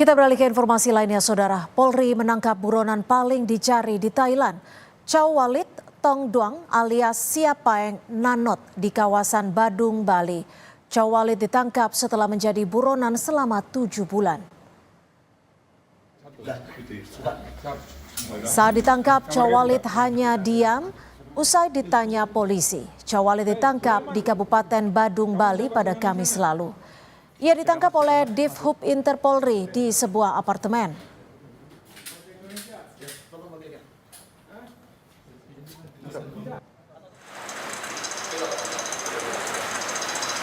Kita beralih ke informasi lainnya, Saudara. Polri menangkap buronan paling dicari di Thailand. Chow Walit Tong Duang alias Siapaeng Nanot di kawasan Badung, Bali. Chow Walit ditangkap setelah menjadi buronan selama 7 bulan. Saat ditangkap, Chow Walit hanya diam usai ditanya polisi. Chow Walit ditangkap di Kabupaten Badung, Bali pada Kamis lalu. Ia ditangkap oleh Divhub Interpolri di sebuah apartemen.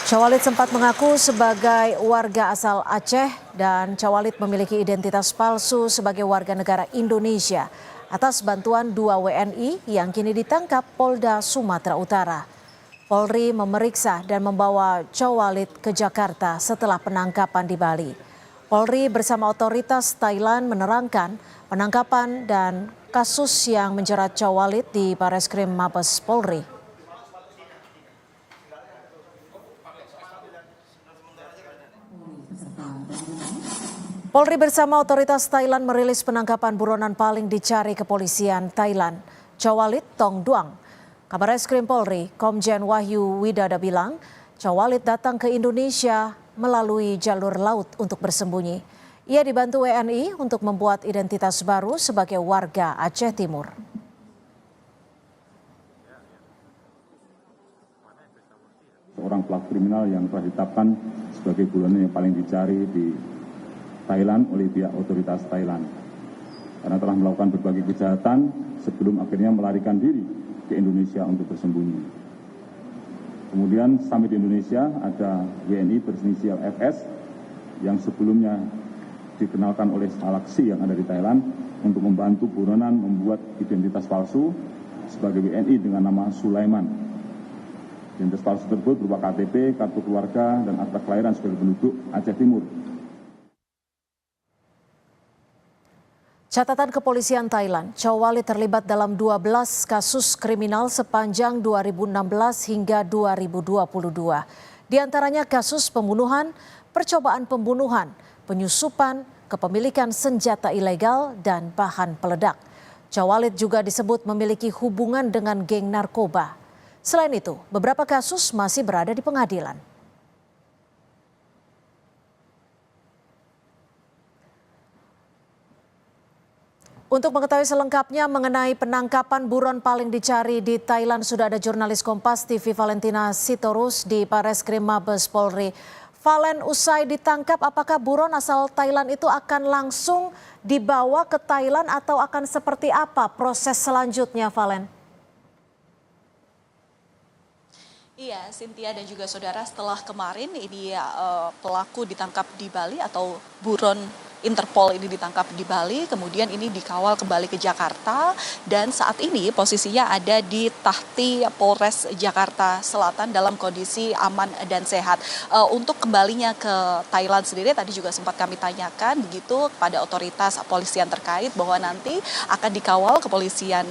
Chow Walit sempat mengaku sebagai warga asal Aceh dan Chow Walit memiliki identitas palsu sebagai warga negara Indonesia atas bantuan 2 WNI yang kini ditangkap Polda Sumatera Utara. Polri memeriksa dan membawa Chow Walit ke Jakarta setelah penangkapan di Bali. Polri bersama otoritas Thailand menerangkan penangkapan dan kasus yang menjerat Chow Walit di Bareskrim Mabes Polri. Polri bersama otoritas Thailand merilis penangkapan buronan paling dicari kepolisian Thailand, Chow Walit Tong Duang. Kabar Reskrim Polri, Komjen Wahyu Widada bilang, Chow Walit datang ke Indonesia melalui jalur laut untuk bersembunyi. Ia dibantu WNI untuk membuat identitas baru sebagai warga Aceh Timur. Seorang pelaku kriminal yang telah ditetapkan sebagai buronan yang paling dicari di Thailand oleh pihak otoritas Thailand. Karena telah melakukan berbagai kejahatan sebelum akhirnya melarikan diri ke Indonesia untuk bersembunyi. Kemudian sampai di Indonesia ada WNI berinisial FS yang sebelumnya dikenalkan oleh Salaksi yang ada di Thailand untuk membantu buronan membuat identitas palsu sebagai WNI dengan nama Sulaiman. Identitas palsu tersebut berupa KTP, kartu keluarga, dan akta kelahiran sebagai penduduk Aceh Timur. Catatan kepolisian Thailand, Chow Walit terlibat dalam 12 kasus kriminal sepanjang 2016 hingga 2022. Di antaranya kasus pembunuhan, percobaan pembunuhan, penyusupan, kepemilikan senjata ilegal, dan bahan peledak. Chow Walit juga disebut memiliki hubungan dengan geng narkoba. Selain itu, beberapa kasus masih berada di pengadilan. Untuk mengetahui selengkapnya mengenai penangkapan buron paling dicari di Thailand, sudah ada jurnalis Kompas TV Valentina Sitorus di Bareskrim Mabes Polri. Valen, usai ditangkap, apakah buron asal Thailand itu akan langsung dibawa ke Thailand atau akan seperti apa proses selanjutnya, Valen? Iya, Cynthia dan juga saudara, setelah kemarin ini pelaku ditangkap di Bali atau buron Interpol ini ditangkap di Bali, kemudian ini dikawal kembali ke Jakarta dan saat ini posisinya ada di Tahti Polres Jakarta Selatan dalam kondisi aman dan sehat. Untuk kembalinya ke Thailand sendiri tadi juga sempat kami tanyakan begitu kepada otoritas polisian terkait bahwa nanti akan dikawal kepolisian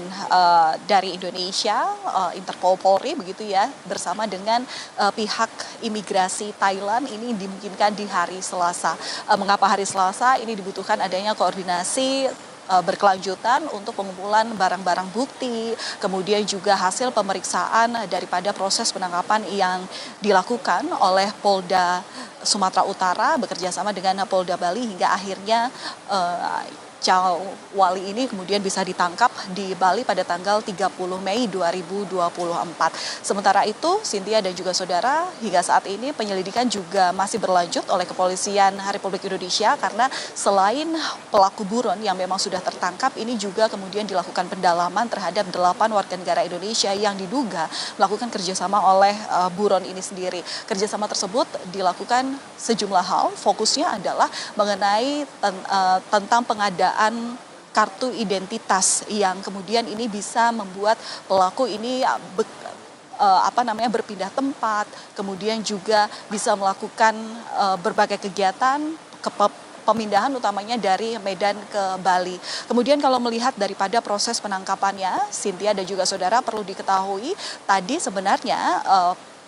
dari Indonesia, Interpol Polri begitu ya, bersama dengan pihak imigrasi Thailand. Ini dimungkinkan di hari Selasa. Mengapa hari Selasa? Ini dibutuhkan adanya koordinasi berkelanjutan untuk pengumpulan barang-barang bukti, kemudian juga hasil pemeriksaan daripada proses penangkapan yang dilakukan oleh Polda Sumatera Utara bekerja sama dengan Polda Bali hingga akhirnya Chow Walit ini kemudian bisa ditangkap di Bali pada tanggal 30 Mei 2024. Sementara itu, Cynthia dan juga saudara, hingga saat ini penyelidikan juga masih berlanjut oleh Kepolisian Republik Indonesia karena selain pelaku buron yang memang sudah tertangkap, ini juga kemudian dilakukan pendalaman terhadap 8 warga negara Indonesia yang diduga melakukan kerjasama oleh buron ini sendiri. Kerjasama tersebut dilakukan sejumlah hal, fokusnya adalah mengenai tentang pengadaan kartu identitas yang kemudian ini bisa membuat pelaku ini berpindah tempat, kemudian juga bisa melakukan berbagai kegiatan pemindahan utamanya dari Medan ke Bali. Kemudian kalau melihat daripada proses penangkapannya, Cynthia dan juga saudara, perlu diketahui tadi sebenarnya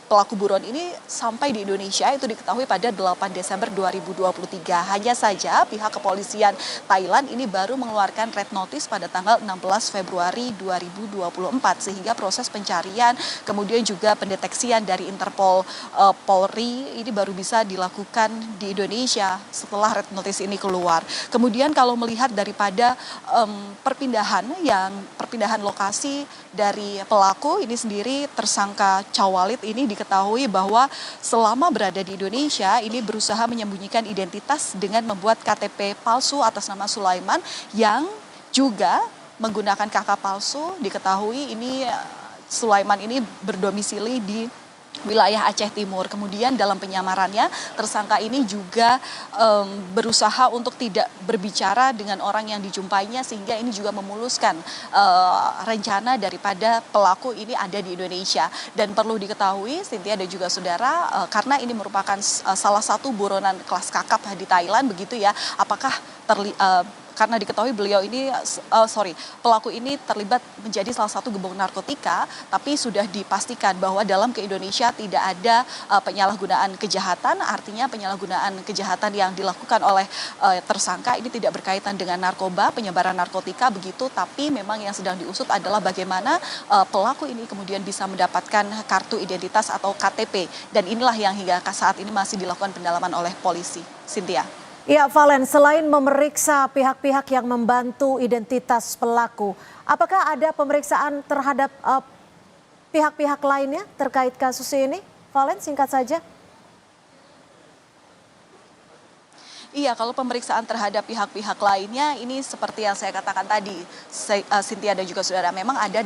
pelaku buron ini sampai di Indonesia itu diketahui pada 8 Desember 2023. Hanya saja pihak kepolisian Thailand ini baru mengeluarkan red notice pada tanggal 16 Februari 2024 sehingga proses pencarian kemudian juga pendeteksian dari Interpol Polri ini baru bisa dilakukan di Indonesia setelah red notice ini keluar. Kemudian kalau melihat daripada perpindahan lokasi dari pelaku ini sendiri, tersangka Cawalit ini diketahui bahwa selama berada di Indonesia ini berusaha menyembunyikan identitas dengan membuat KTP palsu atas nama Sulaiman yang juga menggunakan KK palsu. Diketahui ini Sulaiman ini berdomisili di wilayah Aceh Timur. Kemudian dalam penyamarannya tersangka ini juga berusaha untuk tidak berbicara dengan orang yang dijumpainya sehingga ini juga memuluskan rencana daripada pelaku ini ada di Indonesia. Dan perlu diketahui Cynthia dan juga saudara, karena ini merupakan salah satu buronan kelas kakap di Thailand begitu ya, apakah karena diketahui pelaku ini terlibat menjadi salah satu gembong narkotika, tapi sudah dipastikan bahwa dalam ke Indonesia tidak ada penyalahgunaan kejahatan, artinya penyalahgunaan kejahatan yang dilakukan oleh tersangka ini tidak berkaitan dengan narkoba, penyebaran narkotika begitu, tapi memang yang sedang diusut adalah bagaimana pelaku ini kemudian bisa mendapatkan kartu identitas atau KTP, dan inilah yang hingga saat ini masih dilakukan pendalaman oleh polisi. Cynthia. Ya, Valen, selain memeriksa pihak-pihak yang membantu identitas pelaku, apakah ada pemeriksaan terhadap pihak-pihak lainnya terkait kasus ini? Valen, singkat saja. Iya, kalau pemeriksaan terhadap pihak-pihak lainnya ini seperti yang saya katakan tadi, Cynthia dan juga saudara, memang ada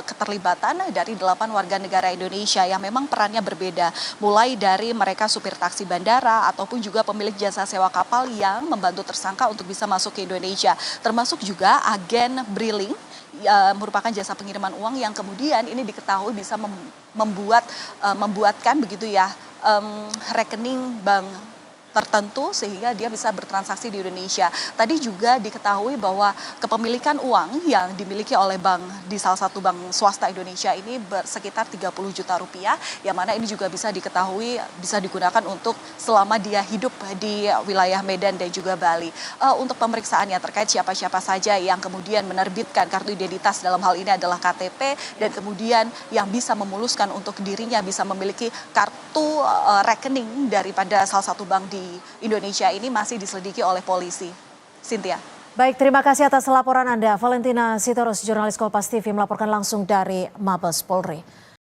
keterlibatan dari 8 warga negara Indonesia yang memang perannya berbeda. Mulai dari mereka supir taksi bandara ataupun juga pemilik jasa sewa kapal yang membantu tersangka untuk bisa masuk ke Indonesia. Termasuk juga agen Briling, merupakan jasa pengiriman uang yang kemudian ini diketahui bisa membuatkan begitu ya rekening bank tertentu sehingga dia bisa bertransaksi di Indonesia. Tadi juga diketahui bahwa kepemilikan uang yang dimiliki oleh bank di salah satu bank swasta Indonesia ini sekitar 30 juta rupiah, yang mana ini juga bisa diketahui bisa digunakan untuk selama dia hidup di wilayah Medan dan juga Bali. Untuk pemeriksaannya terkait siapa-siapa saja yang kemudian menerbitkan kartu identitas, dalam hal ini adalah KTP, dan kemudian yang bisa memuluskan untuk dirinya bisa memiliki kartu rekening daripada salah satu bank di Indonesia ini masih diselidiki oleh polisi. Cynthia. Baik, terima kasih atas laporan Anda. Valentina Sitorus, jurnalis Kompas TV melaporkan langsung dari Mabes Polri.